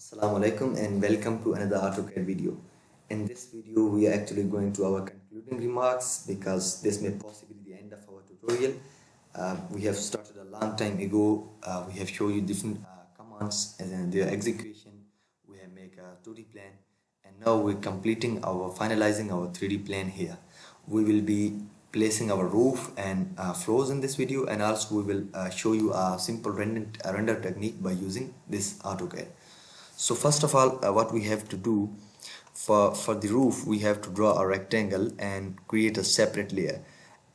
Assalamu alaikum and welcome to another AutoCAD video. In this video we are actually going to our concluding remarks because this may possibly be the end of our tutorial. We have started a long time ago. We have shown you different commands and then their execution. We have made a 2D plan and now we're completing our finalizing our 3D plan here. We will be placing our roof and floors in this video, and also we will show you a simple render technique by using this AutoCAD. So first of all, what we have to do for the roof, we have to draw a rectangle and create a separate layer.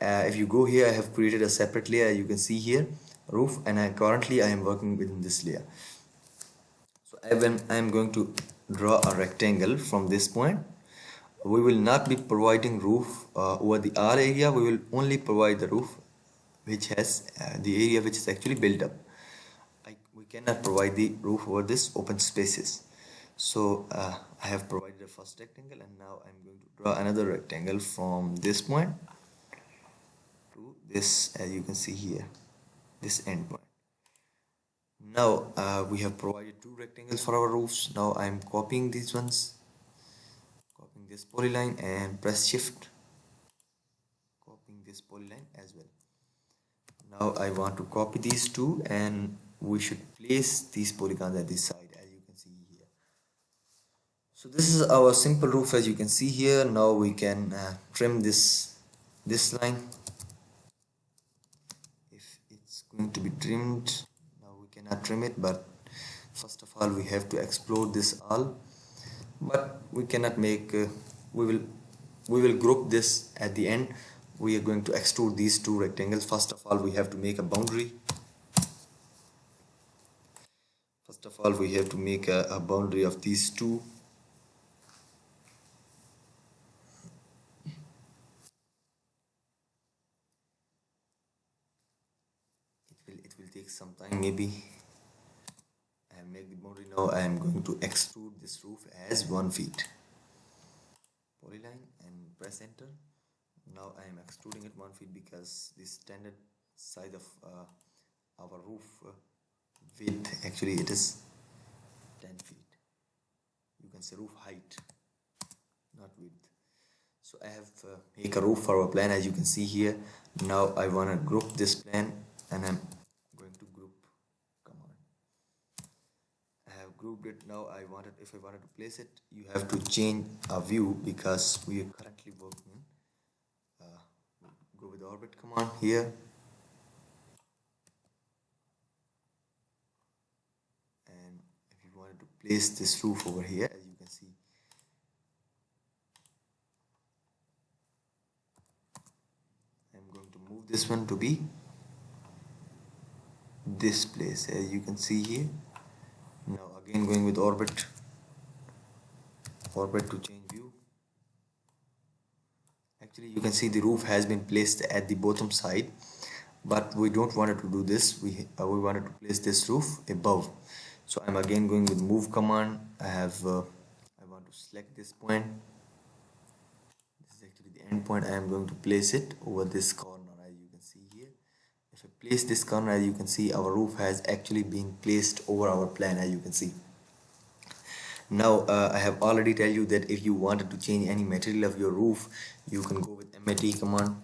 If you go here, I have created a separate layer. You can see here roof, and currently I am working within this layer. So I am going to draw a rectangle from this point. We will not be providing roof over the R area. We will only provide the roof which has the area which is actually built up. We cannot provide the roof over this open spaces. So I have provided a first rectangle, and now I'm going to draw another rectangle from this point to this, as you can see here, this end point. Now we have provided two rectangles for our roofs. Now I'm copying these ones, copying this polyline and press shift, copying this polyline as well. Now I want to copy these two, and we should place these polygons at this side, as you can see here. So this is our simple roof, as you can see here. Now we can trim this line. If it's going to be trimmed, now we cannot trim it, but first of all we have to explode this all, but we cannot make we will group this at the end. We are going to extrude these two rectangles. First of all we have to make a boundary. First of all we have to make a boundary of these two. It will take some time, maybe. I make the boundary. Now I am going to extrude this roof as 1 feet. Polyline and press enter. Now I am extruding it 1 feet because the standard size of our roof width, actually it is 10 feet. You can say roof height, not width. So I have make a roof for our plan, as you can see here. Now I want to group this plan, and I'm going to group command. I have grouped it. Now if I wanted to place it, you have to change a view because we are currently working. Go with the orbit command here, and if you wanted to place this roof over here, as you can see, I'm going to move this one to be this place, as you can see here. Now again going with orbit to change view. Actually you can see the roof has been placed at the bottom side, but we don't want it to do this. We wanted to place this roof above. So I'm again going with move command. I want to select this point. This is actually the end point. I am going to place it over this corner, as you can see here. If I place this corner, as you can see, our roof has actually been placed over our plan, as you can see. Now I have already tell you that if you wanted to change any material of your roof, you can go with MAT command.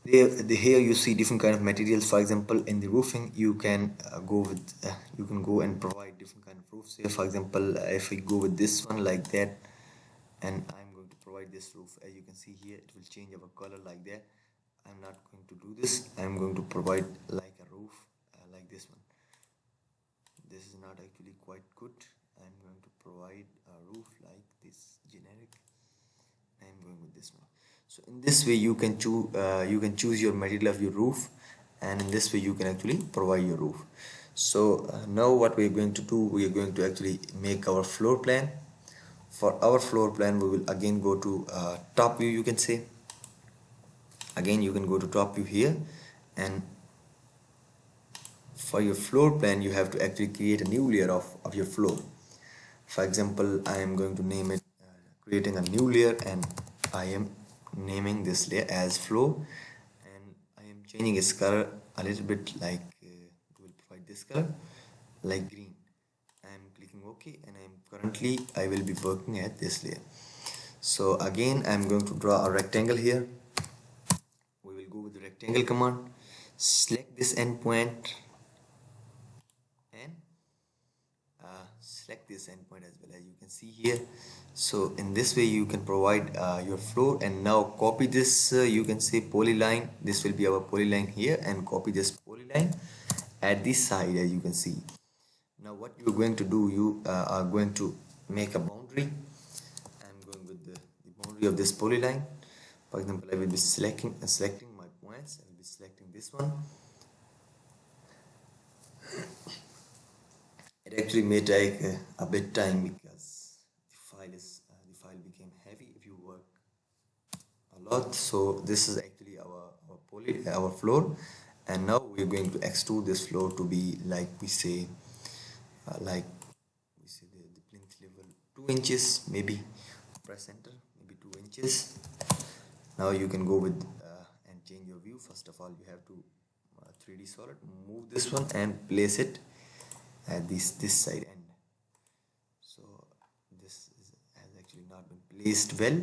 Here you see different kind of materials. For example, in the roofing you can go and provide different kind of roofs. Here for example, if we go with this one like that, and I'm going to provide this roof, as you can see here, it will change our color like that. I'm not going to do this. I'm going to provide like a roof like this one. This is not actually quite good. I'm going to provide a roof like this, generic. I'm going with this one. So in this way you can choose your material of your roof, and in this way you can actually provide your roof. So now what we are going to do, we are going to actually make our floor plan. For our floor plan we will again go to top view, you can say. Again you can go to top view here, and for your floor plan you have to actually create a new layer of your floor. For example, I am going to name it creating a new layer, and I am naming this layer as floor, and I am changing its color a little bit, like we'll provide this color like green. I am okay, and I will be working at this layer. So again I'm going to draw a rectangle here. We will go with the rectangle command, select this endpoint and select this endpoint as well, as you can see here. So in this way you can provide your floor, and now copy this, you can say polyline. This will be our polyline here, and copy this polyline at this side, as you can see. Now what you're going to do, you are going to make a boundary. I'm going with the boundary of this polyline. For example, I will be selecting my points. I will be selecting this one. It actually may take a bit time because the file became heavy if you work a lot. So this is actually our floor, and now we're going to extrude this floor to be like we say the plinth level 2 inches, maybe. Press enter, maybe 2 inches. Now you can go with and change your view. First of all, you have to 3D solid, move this one and place it at this side end. So this has actually not been placed well.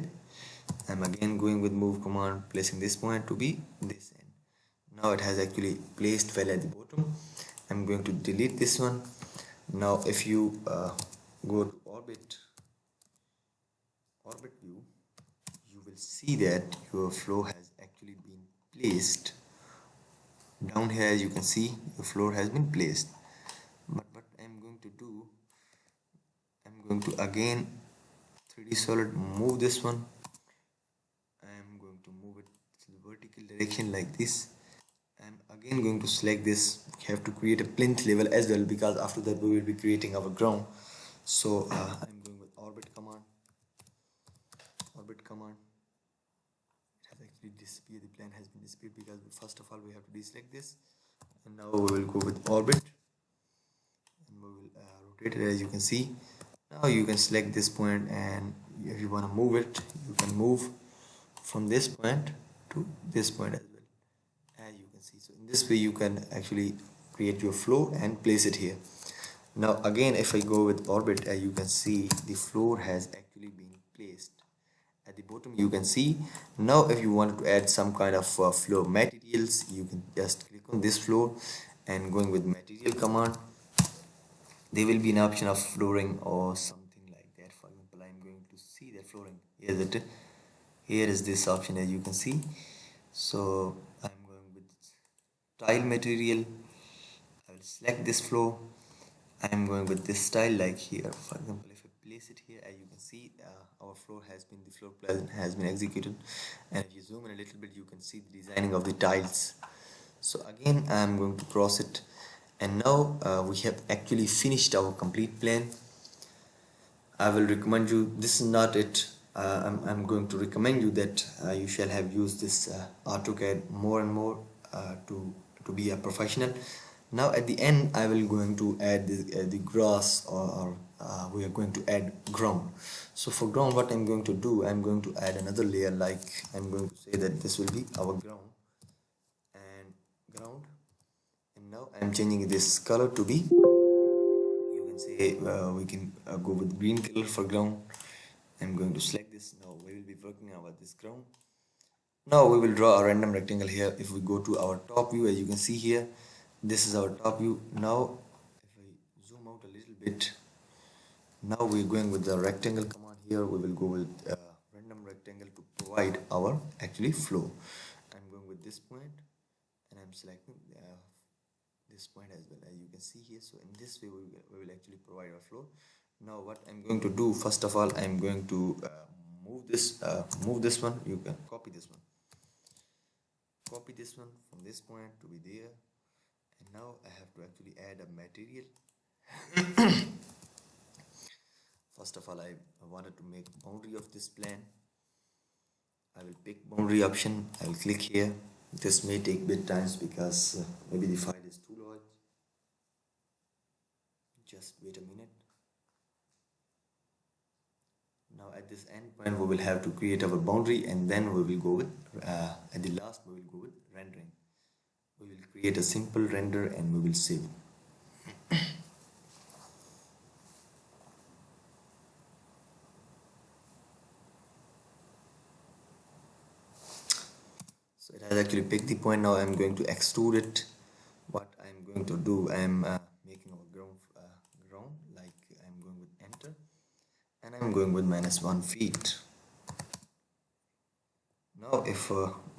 I'm again going with move command, placing this point to be this end. Now it has actually placed well at the bottom. I'm going to delete this one. Now if you go to orbit view, you will see that your floor has actually been placed down here. As you can see, your floor has been placed. But what I'm going to do, I'm going to again 3D solid, move this one. I'm going to move it to the vertical direction like this. I'm again going to select this. We have to create a plinth level as well, because after that we will be creating our ground. So I'm going with orbit command. It has actually disappeared. The plan has been disappeared because first of all we have to deselect this, and now we will go with orbit, and we will rotate it. As you can see, now you can select this point, and if you want to move it, you can move from this point to this point as well, as you can see. So in this way you can actually create your floor and place it here. Now again, if I go with orbit, as you can see, the floor has actually been placed at the bottom, you can see. Now if you wanted to add some kind of floor materials, you can just click on this floor, and going with material command, there will be an option of flooring or something like that. For example, I'm going to see the flooring. Here is this option, as you can see. So I'm going with tile material. I will select this floor. I'm going with this style, like here. For example, if I place it here, as you can see, our the floor plan has been executed. And if you zoom in a little bit, you can see the designing of the tiles. So again, I'm going to cross it, and now we have actually finished our complete plan. I will recommend you, this is not it, I'm going to recommend you that you shall have used this AutoCAD more and more to be a professional. Now at the end I will going to add the grass, or we are going to add ground. So for ground, what I'm going to do, I'm going to add another layer. Like I'm going to say that this will be our ground, and now I'm changing this color to be, you can say we can go with green color for ground. I'm going to select this. Now we will be working about this ground. Now we will draw a random rectangle here. If we go to our top view, as you can see here, this is our top view. Now if I zoom out a little bit, now we're going with the rectangle command. Here we will go with random rectangle to provide our actually flow. I'm going with this point, and I'm selecting this point as well, as you can see here. So in this way we will actually provide our flow. Now what I'm going to do, first of all, I'm going to move this one. You can copy this one from this point to be there, and now I have to actually add a material. First of all, I wanted to make boundary of this plan. I will pick boundary option. I will click here. This may take bit times because maybe the file is too large. Just wait a minute. Now at this end point we will have to create our boundary, and then we will go with at the last we will go with rendering. We will create a simple render and we will save. has actually picked the point. Now I'm going to extrude it. What I'm going to do, I'm making a ground, like I'm going with enter, and I'm going with -1 feet. Now if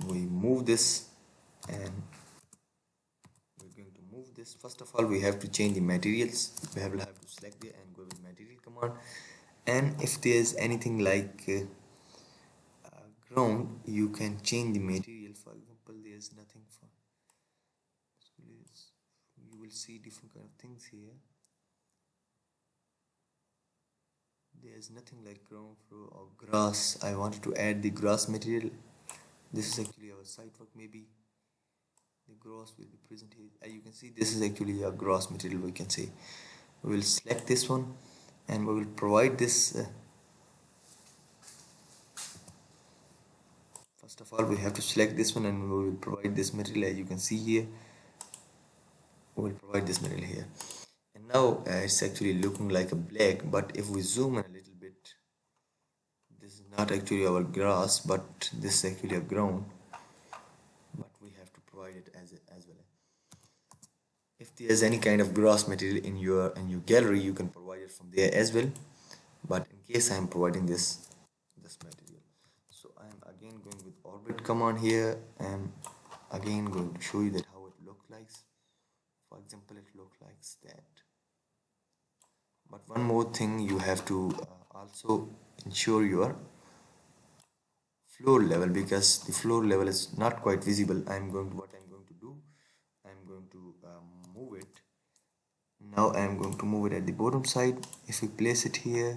we move this, and we're going to move this, first of all we have to change the materials. We have to select it and go with material command, and if there's anything like ground, you can change the material. For example, there's nothing for, you will see different kind of things here. There's nothing like ground floor or grass. I wanted to add the grass material. This is actually our site work. Maybe the grass will be present here. As you can see, this is actually a grass material. We can say we will select this one, and we will provide this. First of all, we have to select this one, and we will provide this material. As you can see here, we will provide this material here. And now it's actually looking like a black, but if we zoom in a little bit, this is not actually our grass, but this is actually a ground, but we have to provide it as well. If there's any kind of grass material in your gallery, you can provide it from there as well, but in case I am providing this material, so I am again going with orbit command here, and again going to show you that how it looks like. For example, it looks like that. But one more thing, you have to also ensure your floor level, because the floor level is not quite visible. What I'm going to do, I'm going to move it. Now I'm going to move it at the bottom side. If we place it here,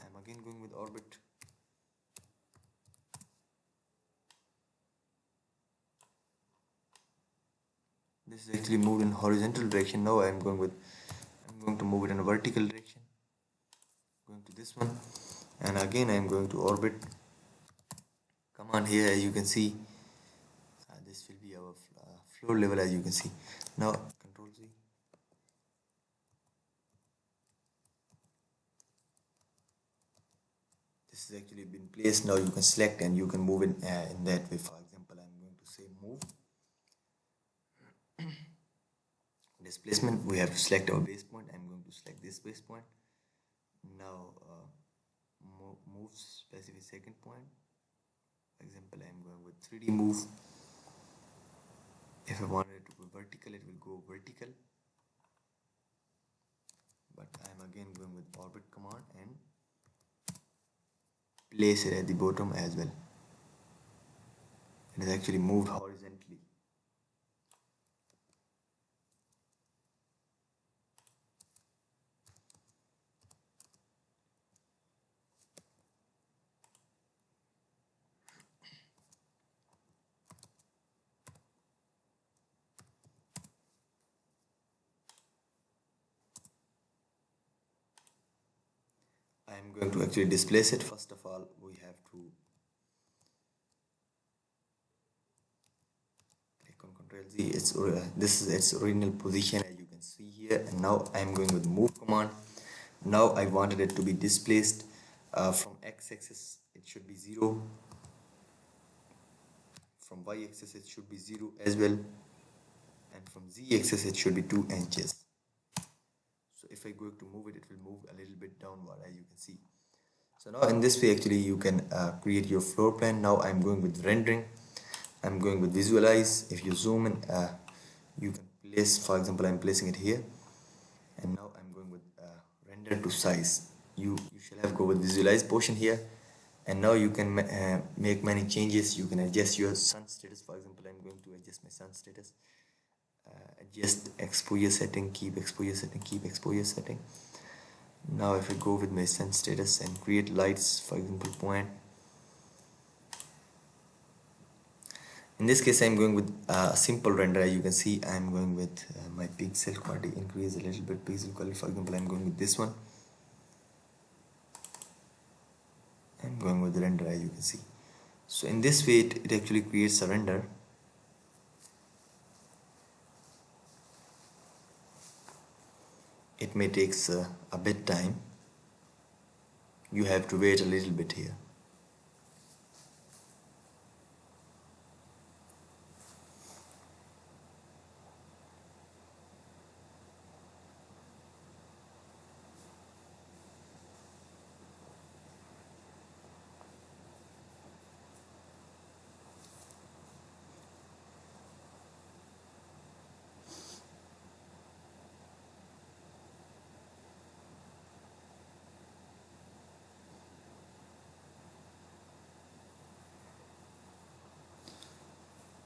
I'm again going with orbit. This is actually moved in horizontal direction. Now I'm going to move it in a vertical direction. Going to this one, and again I'm going to orbit command here. As you can see, this will be our floor level, as you can see. Now Control Z. This has actually been placed. Now you can select and you can move it in that way. For example, I'm going to say move displacement. We have to select our base point. I'm going to select this base point. Now move specific second point. For example, I'm going with 3D move. If I wanted it to go vertical, it will go vertical, but I'm again going with orbit command and place it at the bottom as well. It is actually moved horizontally. I'm going to actually displace it. First of all, we have to click on Ctrl Z. This is its original position, as you can see here. And now I'm going with move command. Now I wanted it to be displaced from x-axis. It should be 0. From y-axis it should be 0 as well, and from z-axis it should be 2 inches. So if I go to move it, it will move a little bit downward, as you can see. So now in this way actually you can create your floor plan. Now I'm going with rendering. I'm going with visualize. If you zoom in, you can place, for example, I'm placing it here, and now I'm going with render to size. You shall have go with visualize portion here, and now you can make many changes. You can adjust your sun status. For example, I'm going to adjust my sun status, adjust exposure setting, keep exposure setting, keep exposure setting. Now if I go with my sun status and create lights, for example, point, in this case I'm going with a simple render. As you can see, I'm going with my pixel quality, increase a little bit pixel quality. For example, I'm going with this one. I'm going with the render, as you can see. So in this way it actually creates a render. It may take a bit time. You have to wait a little bit here.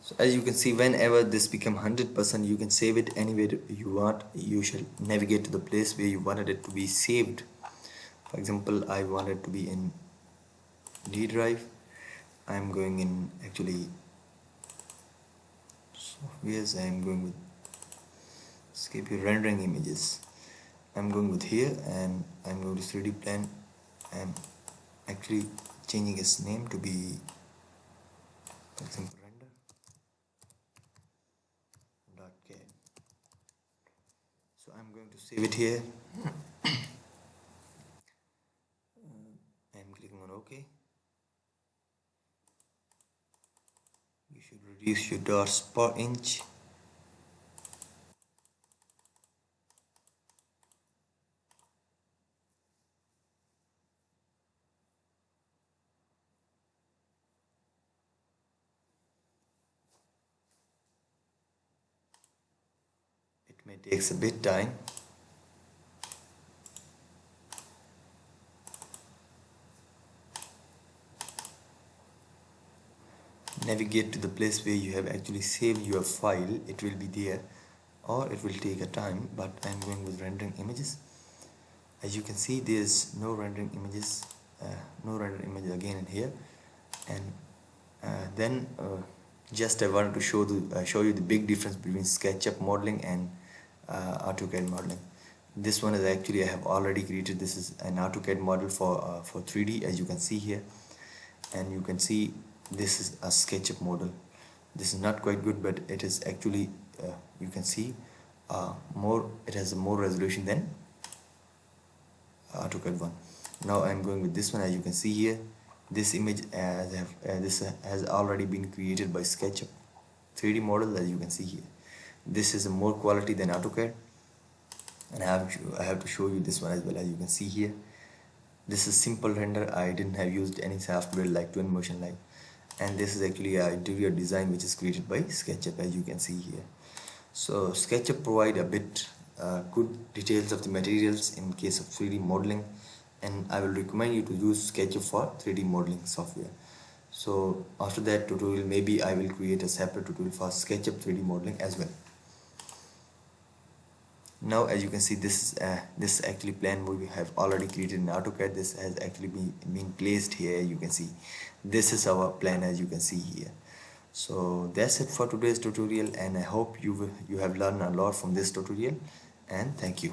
So as you can see, whenever this become 100%, you can save it anywhere you want. You shall navigate to the place where you wanted it to be saved. For example, I want it to be in D drive. I'm going in actually softwares. I'm going with escape your rendering images. I'm going with here and I'm going to 3D plan. I'm actually changing its name to be, for example, render.cad. So I'm going to save it here. I'm clicking on OK. You should reduce your dots per inch. It may take a bit time. Navigate to the place where you have actually saved your file. It will be there, or it will take a time, but I'm going with rendering images. As you can see, there's no rendering images, no render image again in here. And then just I wanted to show you the big difference between SketchUp modeling and AutoCAD modeling. This one is actually I have already created. This is an AutoCAD model for 3D, as you can see here, and you can see this is a SketchUp model. This is not quite good, but it is actually you can see more. It has more resolution than AutoCAD one. Now I'm going with this one. As you can see here, this image this has already been created by SketchUp 3D model. As you can see here, this is a more quality than AutoCAD, and I have to show you this one as well. As you can see here, this is simple render. I didn't have used any software like Twinmotion Live, and this is actually an interior design which is created by SketchUp, as you can see here. So SketchUp provide a bit good details of the materials in case of 3D modeling, and I will recommend you to use SketchUp for 3D modeling software. So after that tutorial, maybe I will create a separate tutorial for SketchUp 3D modeling as well. Now as you can see, this actually plan we have already created in AutoCAD. This has actually been placed here. You can see this is our plan, as you can see here. So that's it for today's tutorial, and I hope you have learned a lot from this tutorial, and thank you.